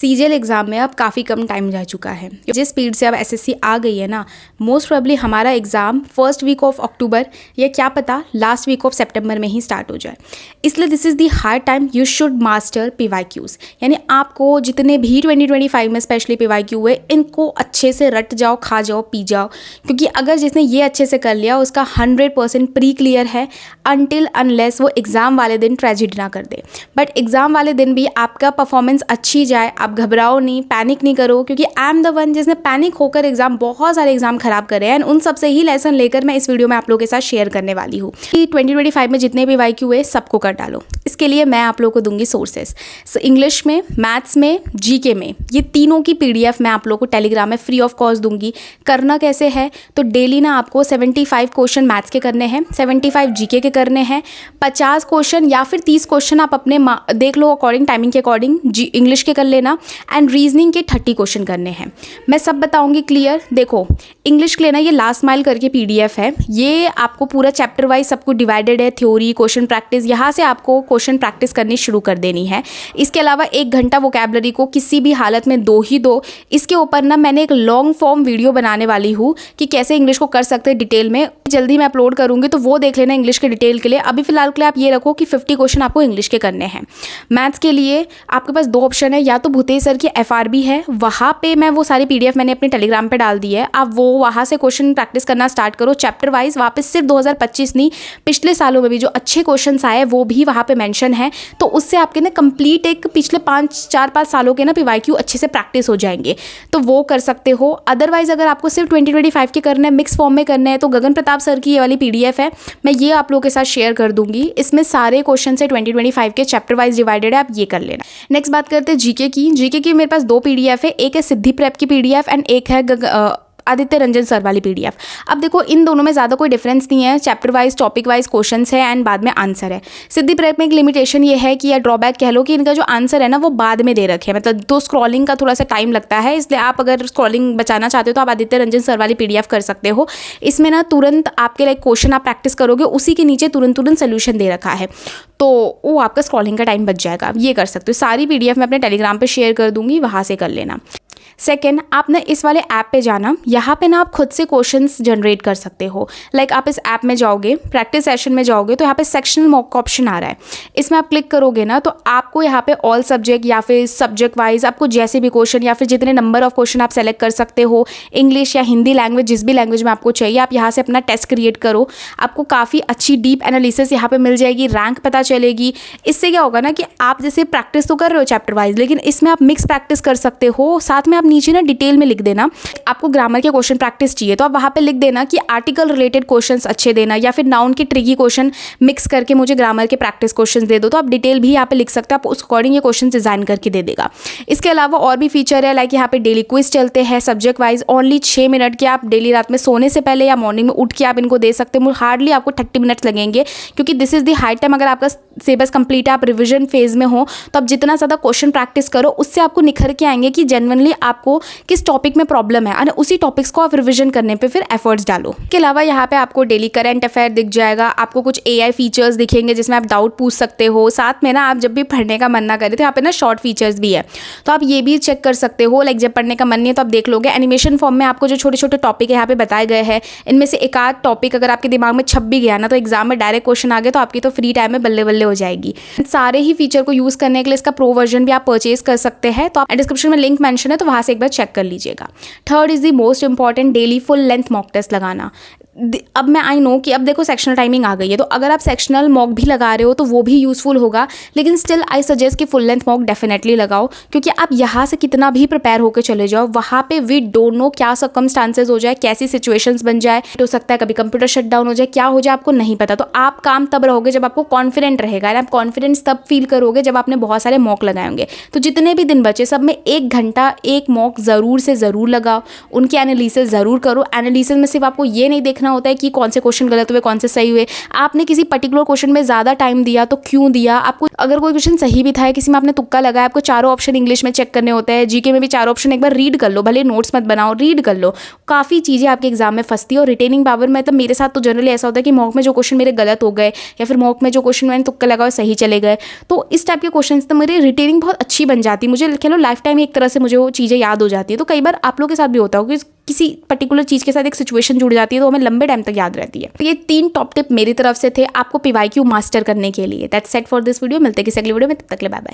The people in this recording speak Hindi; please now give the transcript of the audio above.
सीजीएल एग्ज़ाम में अब काफ़ी कम टाइम रह चुका है। जिस स्पीड से अब एसएससी आ गई है ना, मोस्ट प्रोबेबली हमारा exam first week of October या क्या पता लास्ट वीक ऑफ सितंबर में ही स्टार्ट हो जाए। इसलिए this is the hard time you should master PYQs. यानी आपको जितने भी 2025 में स्पेशली पीवाईक्यू हुए, इनको अच्छे से रट जाओ, खा जाओ, पी जाओ, क्योंकि अगर जिसने ये अच्छे से कर लिया उसका 100% प्री क्लियर है अनटिल अनलेस वो एग्ज़ाम वाले दिन ट्रेजिडी ना कर दे। बट एग्ज़ाम वाले दिन भी आपका परफॉर्मेंस अच्छी जाए, आप घबराओ नहीं, पैनिक नहीं करो, क्योंकि आई एम द वन जिसने पैनिक होकर बहुत सारे एग्जाम खराब करे हैं। उन सब से ही लेसन लेकर मैं इस वीडियो में आप लोगों के साथ शेयर करने वाली हूँ कि 2025 में जितने भी वाईक्यू हुए सबको कर डालो। इसके लिए मैं आप लोगों को दूंगी सोर्सेस, इंग्लिश में, मैथ्स में, जीके में, ये तीनों की पीडीएफ मैं आप लोगों को टेलीग्राम में फ्री ऑफ कॉस्ट दूंगी। करना कैसे है तो डेली ना आपको 75 क्वेश्चन मैथ्स के करने हैं, 75 जीके के करने हैं, 50 क्वेश्चन या फिर 30 क्वेश्चन आप अपने देख लो अकॉर्डिंग टाइमिंग के अकॉर्डिंग इंग्लिश के कर लेना, एंड रीजनिंग के 30 क्वेश्चन करने हैं। मैं सब बताऊंगी क्लियर। देखो इंग्लिश के लेना ये लास्ट माइल करके पीडीएफ है, ये आपको पूरा चैप्टर वाइज सब कुछ डिवाइडेड है, थ्योरी, क्वेश्चन प्रैक्टिस, यहाँ से आपको क्वेश्चन प्रैक्टिस करनी शुरू कर देनी है। इसके अलावा 1 घंटा वोकैबुलरी को किसी भी हालत में दो ही दो। इसके ऊपर ना मैंने एक लॉन्ग फॉर्म वीडियो बनाने वाली हूँ कि कैसे इंग्लिश को कर सकते हैं डिटेल में, जल्दी मैं अपलोड करूँगी, तो वो देख लेना इंग्लिश के डिटेल के लिए। अभी फिलहाल के लिए आप ये रखो कि 50 क्वेश्चन आपको इंग्लिश के करने हैं। मैथ्स के लिए आपके पास 2 ऑप्शन है, या तो भूतेश सर की एफआरबी है, वहाँ पे मैं वो सारी पीडीएफ मैंने अपने टेलीग्राम पे डाल दी है, आप वो वहाँ से क्वेश्चन प्रैक्टिस करना स्टार्ट करो चैप्टर वाइज। वहाँ पे सिर्फ 2025 नहीं, पिछले सालों में भी जो अच्छे क्वेश्चंस आए वो भी वहाँ पे मेंशन है, तो उससे आपके ना कंप्लीट एक पिछले 4-5 सालों के ना पीवाईक्यू अच्छे से प्रैक्टिस हो जाएंगे, तो वो कर सकते हो। अदरवाइज अगर आपको सिर्फ 2025 के करना है, मिक्स फॉर्म में करना है, तो गगन प्रताप सर की ये वाली पीडीएफ है, मैं ये आप लोगों के साथ शेयर कर दूंगी। इसमें सारे क्वेश्चन से 2025 के चैप्टर वाइज डिवाइडेड है, आप ये कर लेना। नेक्स्ट बात करते हैं जीके की। जीके की मेरे पास 2 पीडीएफ है, एक है सिद्धि प्रेप की पीडीएफ एंड एक है आदित्य रंजन सर वाली पीडीएफ। अब देखो इन दोनों में ज़्यादा कोई डिफरेंस नहीं है, chapter wise topic wise questions है एंड बाद में आंसर है। सिद्धि प्रेप में एक लिमिटेशन ये है कि या ड्रॉबैक कह लो कि इनका जो आंसर है ना वो बाद में दे रखे हैं, मतलब तो स्क्रॉलिंग का थोड़ा सा टाइम लगता है, इसलिए आप अगर स्क्रॉलिंग बचाना चाहते हो तो आप आदित्य रंजन सर वाली पीडीएफ कर सकते हो। इसमें ना तुरंत आपके लाइक क्वेश्चन आप प्रैक्टिस करोगे, उसी के नीचे तुरंत सोल्यूशन दे रखा है, तो वो आपका स्क्रॉलिंग का टाइम बच जाएगा। ये कर सकते हो, सारी पीडीएफ मैं अपने टेलीग्राम पे शेयर कर दूंगी, वहाँ से कर लेना। सेकेंड, आप ना इस वाले ऐप पे जाना, यहाँ पे ना आप खुद से क्वेश्चंस जनरेट कर सकते हो। लाइक आप इस ऐप में जाओगे, प्रैक्टिस सेशन में जाओगे, तो यहाँ पे सेक्शनल मॉक का ऑप्शन आ रहा है, इसमें आप क्लिक करोगे ना तो आपको यहाँ पे ऑल सब्जेक्ट या फिर सब्जेक्ट वाइज आपको जैसे भी क्वेश्चन या फिर जितने नंबर ऑफ क्वेश्चन आप सेलेक्ट कर सकते हो, इंग्लिश या हिंदी लैंग्वेज, जिस भी लैंग्वेज में आपको चाहिए, आप यहाँ से अपना टेस्ट क्रिएट करो। आपको काफ़ी अच्छी डीप एनालिसिस यहाँ पे मिल जाएगी, रैंक पता चलेगी। इससे क्या होगा ना कि आप जैसे प्रैक्टिस तो कर रहे हो चैप्टर वाइज, लेकिन इसमें आप मिक्स प्रैक्टिस कर सकते हो। साथ में आप नीचे ना डिटेल में लिख देना, आपको ग्रामर के क्वेश्चन प्रैक्टिस चाहिए तो आप वहाँ पे लिख देना कि आर्टिकल रिलेटेड क्वेश्चंस अच्छे देना, या फिर नाउन के ट्रिकी क्वेश्चन मिक्स करके मुझे ग्रामर के प्रैक्टिस क्वेश्चंस दे दो, तो आप डिटेल भी यहाँ पे लिख सकते हो, आप उस अकॉर्डिंग ये क्वेश्चन डिजाइन करके दे देगा। इसके अलावा और भी फीचर है, लाइक यहाँ पे डेली क्विज चलते हैं सब्जेक्ट वाइज, ओनली 6 मिनट के, आप डेली रात में सोने से पहले या मॉर्निंग में उठ के आप इनको दे सकते हो। हार्डली आपको 30 मिनट्स लगेंगे, क्योंकि this is the high time. अगर आपका सिलेबस कंप्लीट है, आप रिविजन फेज में हो, तो आप जितना ज़्यादा क्वेश्चन प्रैक्टिस करो उससे आपको निखर के आएंगे कि जेन्युइनली आपको किस टॉपिक में प्रॉब्लम है, और उसी टॉपिक्स को आप रिवीजन करने पे फिर एफर्ट्स डालो। इसके अलावा यहाँ पे आपको डेली करंट अफेयर दिख जाएगा, आपको कुछ एआई फीचर्स दिखेंगे जिसमें आप डाउट पूछ सकते हो। साथ में ना आप जब भी पढ़ने का मन ना करे तो यहाँ पे ना शॉर्ट फीचर्स भी है, तो आप ये भी चेक कर सकते हो। लाइक जब पढ़ने का मन नहीं है तो आप देख लोगे, एनिमेशन फॉर्म में आपको जो छोटे छोटे टॉपिक यहाँ पे बताए गए हैं, इनमें से एक आध टॉपिक अगर आपके दिमाग में छप भी गया ना, तो एग्जाम में डायरेक्ट क्वेश्चन आ गए तो आपकी तो फ्री टाइम में बल्ले बल्ले हो जाएगी। सारे ही फीचर को यूज करने के लिए इसका प्रो वर्जन भी आप परचेज कर सकते हैं, तो आप डिस्क्रिप्शन में लिंक मेंशन है, तो वहाँ से एक बार चेक कर लीजिएगा। Third is the most important, daily full length mock test लगाना। अब मैं आई नो कि अब देखो सेक्शनल टाइमिंग आ गई है, तो अगर आप सेक्शनल मॉक भी लगा रहे हो तो वो भी यूज़फुल होगा, लेकिन स्टिल आई सजेस्ट कि फुल लेंथ मॉक डेफिनेटली लगाओ, क्योंकि आप यहाँ से कितना भी प्रिपेयर होकर चले जाओ, वहाँ पे वी डोंट नो क्या सर्कमस्टांसेस हो जाए, कैसी सिचुएशंस बन जाए, हो सकता है कभी कंप्यूटर शट डाउन हो जाए, क्या हो जाए आपको नहीं पता। तो आप काम तब रहोगे जब आपको कॉन्फिडेंट रहेगा, आप कॉन्फिडेंस तब फील करोगे जब आपने बहुत सारे मॉक लगाए होंगे। तो जितने भी दिन बचे सब में 1 घंटा एक मॉक ज़रूर से ज़रूर लगाओ, उनकी एनालिसिस ज़रूर करो। एनालिसिस में सिर्फ आपको ये नहीं देखना करना होता है कि कौन से क्वेश्चन गलत हुए, कौन से सही हुए। आपने किसी पर्टिकुलर क्वेश्चन में ज़्यादा टाइम दिया तो क्यों दिया, आपको अगर कोई क्वेश्चन सही भी था, किसी में आपने तुक्का लगाया, आपको चारों ऑप्शन इंग्लिश में चेक करने होते हैं, जीके में भी चारों ऑप्शन एक बार रीड कर लो, भले नोट्स मत बनाओ, रीड कर लो। काफ़ी चीज़ें आपके एग्जाम में फंसती है। और रिटेनिंग पावर मतलब मेरे साथ तो जनरली ऐसा होता है कि मॉक में जो क्वेश्चन मेरे गलत हो गए या फिर मॉक में जो क्वेश्चन मैंने तुक्का लगाया सही चले गए, तो इस टाइप के क्वेश्चन तो मेरी रिटेनिंग बहुत अच्छी बन जाती है। मुझे कह लो लाइफ टाइम एक तरह से मुझे वो चीज़ें याद हो जाती है। तो कई बार आप लोग के साथ भी होता होगा कि किसी पर्टिकुलर चीज़ के साथ एक सिचुएशन जुड़ जाती है तो हमें लंबे टाइम तक याद रहती है। तो ये 3 टॉप टिप मेरी तरफ से थे आपको PYQ मास्टर करने के लिए। That's set for this video. मिलते हैं किसी अगली वीडियो में, तब तक के लिए बाय बाय।